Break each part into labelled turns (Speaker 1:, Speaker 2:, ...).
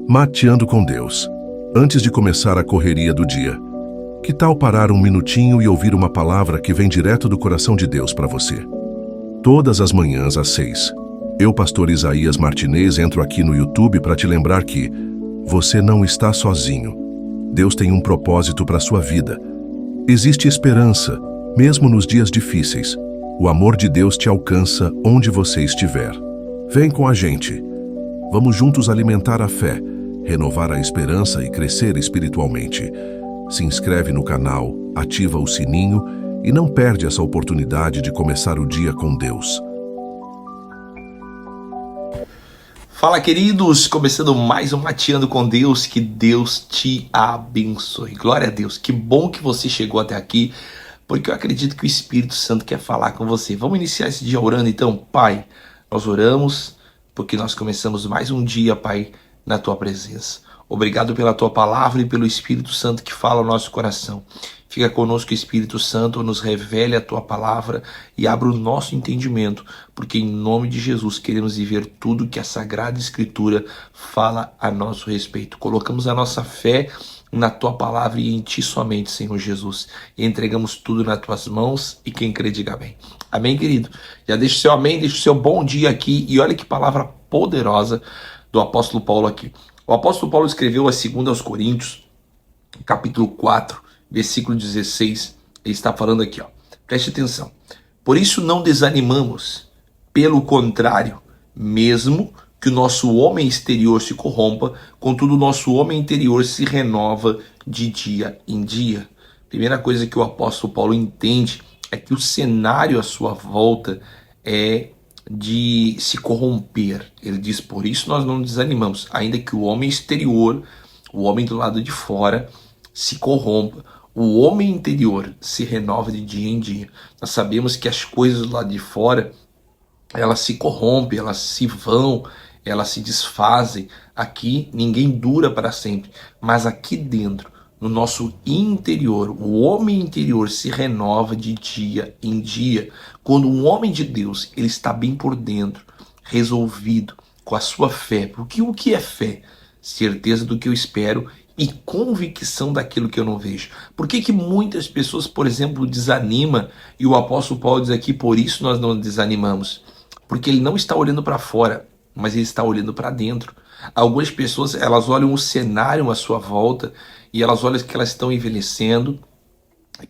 Speaker 1: Mateando com Deus. Antes de começar a correria do dia, que tal parar um minutinho e ouvir uma palavra que vem direto do coração de Deus para você? Todas as manhãs às 6, eu, pastor Isaías Martinez, entro aqui no YouTube para te lembrar que você não está sozinho. Deus tem um propósito para sua vida. Existe esperança, mesmo nos dias difíceis. O amor de Deus te alcança onde você estiver. Vem com a gente. Vamos juntos alimentar a fé, renovar a esperança e crescer espiritualmente. Se inscreve no canal, ativa o sininho e não perde essa oportunidade de começar o dia com Deus.
Speaker 2: Fala, queridos! Começando mais um Mateando com Deus, que Deus te abençoe. Glória a Deus, que bom que você chegou até aqui, porque eu acredito que o Espírito Santo quer falar com você. Vamos iniciar esse dia orando então? Pai, nós oramos porque nós começamos mais um dia, Pai, na Tua presença. Obrigado pela Tua palavra e pelo Espírito Santo que fala ao nosso coração. Fica conosco, Espírito Santo, nos revele a Tua palavra e abra o nosso entendimento, porque em nome de Jesus queremos viver tudo que a Sagrada Escritura fala a nosso respeito. Colocamos a nossa fé na Tua palavra e em Ti somente, Senhor Jesus. E entregamos tudo nas Tuas mãos e quem crê diga amém. Amém, querido? Já deixa o seu amém, deixa o seu bom dia aqui e olha que palavra poderosa do apóstolo Paulo aqui. O apóstolo Paulo escreveu a 2 aos Coríntios, capítulo 4, versículo 16. Ele está falando aqui, ó. Preste atenção. Por isso não desanimamos, pelo contrário, mesmo que o nosso homem exterior se corrompa, contudo o nosso homem interior se renova de dia em dia. Primeira coisa que o apóstolo Paulo entende é que o cenário à sua volta é de se corromper. Ele diz, por isso nós não desanimamos, ainda que o homem exterior, o homem do lado de fora, se corrompa. O homem interior se renova de dia em dia. Nós sabemos que as coisas do lado de fora, elas se corrompem, elas se vão, elas se desfazem. Aqui ninguém dura para sempre, mas aqui dentro, no nosso interior, o homem interior se renova de dia em dia. Quando um homem de Deus, ele está bem por dentro, resolvido, com a sua fé. Porque o que é fé? Certeza do que eu espero e convicção daquilo que eu não vejo. Por que muitas pessoas, por exemplo, desanimam? E o apóstolo Paulo diz aqui, por isso nós não desanimamos. Porque ele não está olhando para fora, mas ele está olhando para dentro. Algumas pessoas, elas olham o cenário à sua volta e elas olham que elas estão envelhecendo,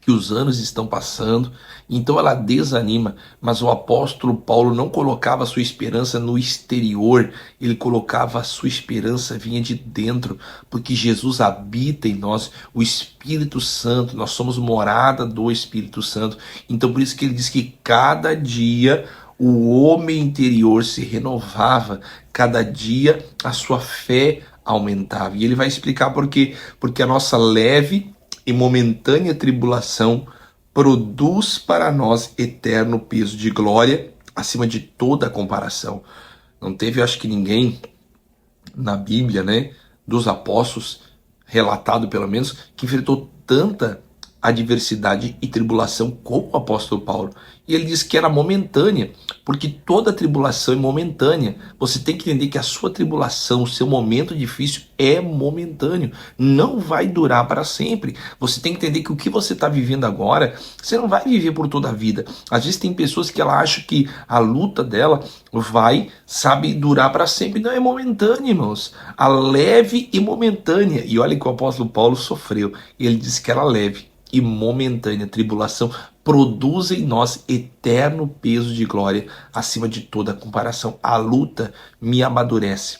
Speaker 2: que os anos estão passando, então ela desanima. Mas o apóstolo Paulo não colocava a sua esperança no exterior, ele colocava a sua esperança vinha de dentro, porque Jesus habita em nós, o Espírito Santo, nós somos morada do Espírito Santo. Então por isso que ele diz que cada dia o homem interior se renovava, cada dia a sua fé aumentava. E ele vai explicar por quê. Porque a nossa leve e momentânea tribulação produz para nós eterno peso de glória acima de toda comparação. Não teve, acho que ninguém na Bíblia, né, dos apóstolos, relatado pelo menos, que enfrentou tanta adversidade e tribulação como o apóstolo Paulo. E ele diz que era momentânea, porque toda tribulação é momentânea. Você tem que entender que a sua tribulação, o seu momento difícil é momentâneo, não vai durar para sempre. Você tem que entender que o que você está vivendo agora, você não vai viver por toda a vida. Às vezes tem pessoas que ela acham que a luta dela vai, sabe, durar para sempre. Não, é momentânea, irmãos. A leve e momentânea. E olha que o apóstolo Paulo sofreu. Ele disse que era leve e momentânea tribulação produz em nós eterno peso de glória acima de toda comparação. A luta me amadurece,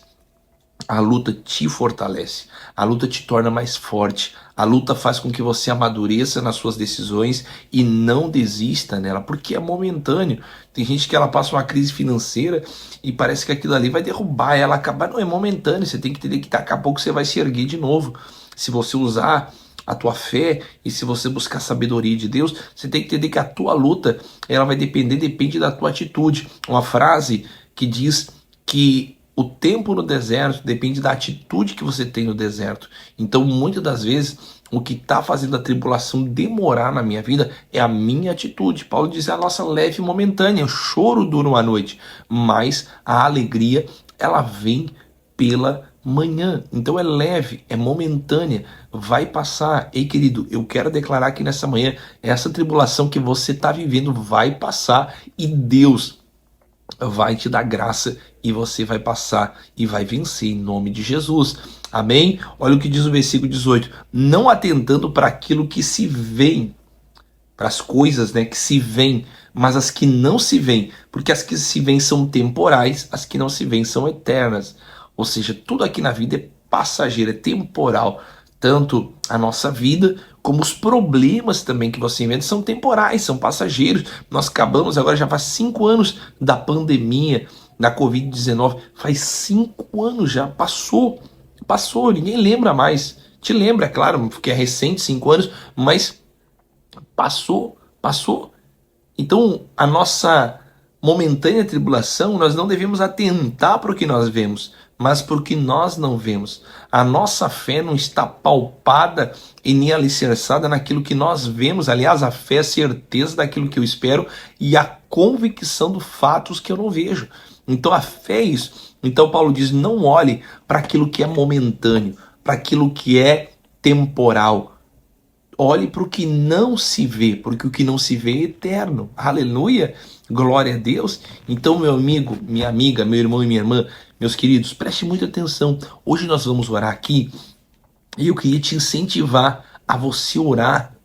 Speaker 2: a luta te fortalece, a luta te torna mais forte, a luta faz com que você amadureça nas suas decisões e não desista nela, porque é momentâneo. Tem gente que ela passa uma crise financeira e parece que aquilo ali vai derrubar ela, acabar. Não, é momentâneo, você tem que entender que daqui a pouco você vai se erguer de novo. Se você usar a tua fé e se você buscar sabedoria de Deus, você tem que entender que a tua luta, ela vai depende da tua atitude. Uma frase que diz que o tempo no deserto depende da atitude que você tem no deserto. Então, muitas das vezes, o que está fazendo a tribulação demorar na minha vida é a minha atitude. Paulo diz, a nossa leve e momentânea, o choro dura uma noite, mas a alegria, ela vem pela manhã. Então é leve, é momentânea, vai passar. Ei, querido, eu quero declarar aqui nessa manhã, essa tribulação que você está vivendo vai passar e Deus vai te dar graça e você vai passar e vai vencer em nome de Jesus. Amém? Olha o que diz o versículo 18. Não atentando para aquilo que se vê, para as coisas, né, que se veem, mas as que não se veem, porque as que se veem são temporais, as que não se veem são eternas. Ou seja, tudo aqui na vida é passageiro, é temporal. Tanto a nossa vida, como os problemas também que você inventa são temporais, são passageiros. Nós acabamos agora, já faz 5 anos da pandemia, da Covid-19. Faz 5 anos já, passou, ninguém lembra mais. Te lembra, é claro, porque é recente, 5 anos, mas passou. Então, a nossa momentânea tribulação, nós não devemos atentar para o que nós vemos, mas para o que nós não vemos. A nossa fé não está paupada e nem alicerçada naquilo que nós vemos. Aliás, a fé é a certeza daquilo que eu espero e a convicção dos fatos que eu não vejo. Então, a fé é isso. Então, Paulo diz, não olhe para aquilo que é momentâneo, para aquilo que é temporal. Olhe para o que não se vê, porque o que não se vê é eterno. Aleluia! Glória a Deus. Então, meu amigo, minha amiga, meu irmão e minha irmã, meus queridos, preste muita atenção. Hoje nós vamos orar aqui e eu queria te incentivar a você orar,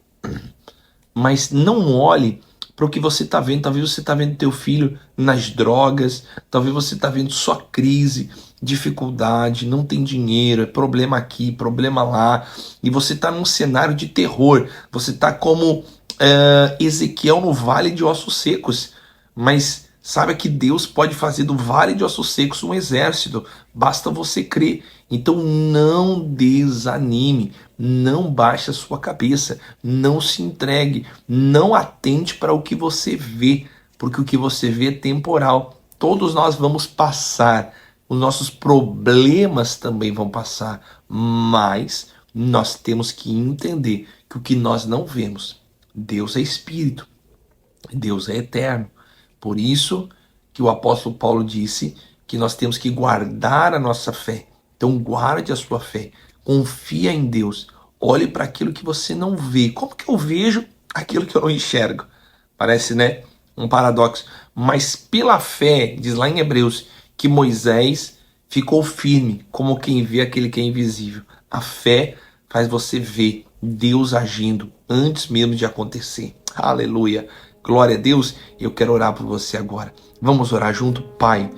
Speaker 2: mas não olhe para o que você está vendo. Talvez você está vendo teu filho nas drogas, talvez você está vendo só crise, dificuldade, não tem dinheiro, é problema aqui, problema lá, e você está num cenário de terror. Você está como Ezequiel no vale de ossos secos, mas saiba que Deus pode fazer do vale de ossos secos um exército, basta você crer. Então não desanime, não baixe a sua cabeça, não se entregue, não atente para o que você vê, porque o que você vê é temporal. Todos nós vamos passar, os nossos problemas também vão passar, mas nós temos que entender que o que nós não vemos, Deus é Espírito, Deus é eterno. Por isso que o apóstolo Paulo disse que nós temos que guardar a nossa fé. Então guarde a sua fé, confia em Deus, olhe para aquilo que você não vê. Como que eu vejo aquilo que eu não enxergo? Parece, né, um paradoxo. Mas pela fé, diz lá em Hebreus, que Moisés ficou firme, como quem vê aquele que é invisível. A fé faz você ver Deus agindo antes mesmo de acontecer. Aleluia. Glória a Deus. Eu quero orar por você agora. Vamos orar junto? Pai,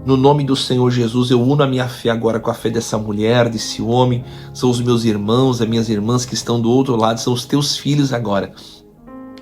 Speaker 2: no nome do Senhor Jesus, eu uno a minha fé agora com a fé dessa mulher, desse homem. São os meus irmãos, as minhas irmãs que estão do outro lado, são os teus filhos agora.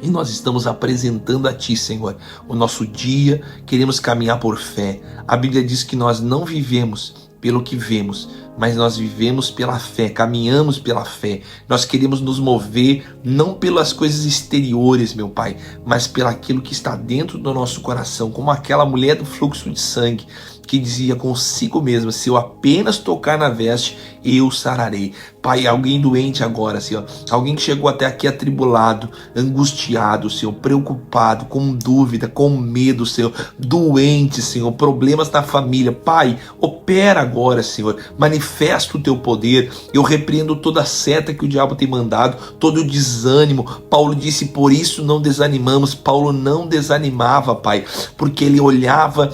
Speaker 2: E nós estamos apresentando a Ti, Senhor, o nosso dia, queremos caminhar por fé. A Bíblia diz que nós não vivemos pelo que vemos, mas nós vivemos pela fé, caminhamos pela fé. Nós queremos nos mover não pelas coisas exteriores, meu Pai, mas pelaquilo que está dentro do nosso coração, como aquela mulher do fluxo de sangue, que dizia consigo mesma, se eu apenas tocar na veste, eu sararei. Pai, alguém doente agora, Senhor, alguém que chegou até aqui atribulado, angustiado, Senhor, preocupado, com dúvida, com medo, Senhor, doente, Senhor, problemas na família. Pai, opera agora, Senhor, manifesta o teu poder. Eu repreendo toda a seta que o diabo tem mandado, todo o desânimo. Paulo disse, por isso não desanimamos. Paulo não desanimava, Pai, porque ele olhava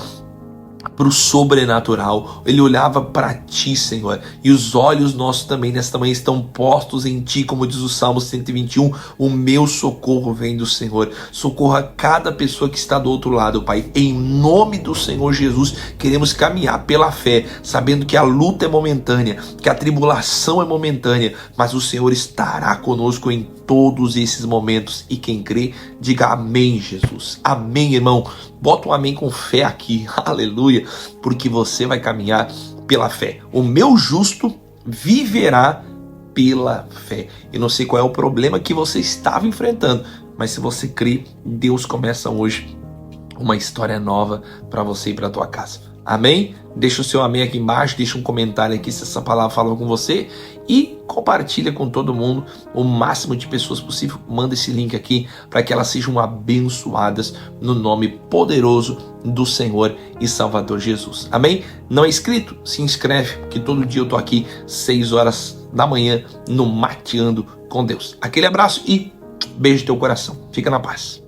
Speaker 2: para o sobrenatural, ele olhava para Ti, Senhor, e os olhos nossos também nesta manhã estão postos em Ti, como diz o Salmo 121, o meu socorro vem do Senhor. Socorra cada pessoa que está do outro lado, Pai, em nome do Senhor Jesus. Queremos caminhar pela fé, sabendo que a luta é momentânea, que a tribulação é momentânea, mas o Senhor estará conosco em todos esses momentos, e quem crê, diga amém, Jesus. Amém, irmão. Bota um amém com fé aqui, aleluia, porque você vai caminhar pela fé. O meu justo viverá pela fé. Eu não sei qual é o problema que você estava enfrentando, mas se você crê, Deus começa hoje uma história nova para você e para tua casa. Amém? Deixa o seu amém aqui embaixo, deixa um comentário aqui se essa palavra falou com você e compartilha com todo mundo, o máximo de pessoas possível. Manda esse link aqui para que elas sejam abençoadas no nome poderoso do Senhor e Salvador Jesus. Amém? Não é inscrito? Se inscreve, que todo dia eu tô aqui 6 horas da manhã no Mateando com Deus. Aquele abraço e beijo no teu coração. Fica na paz.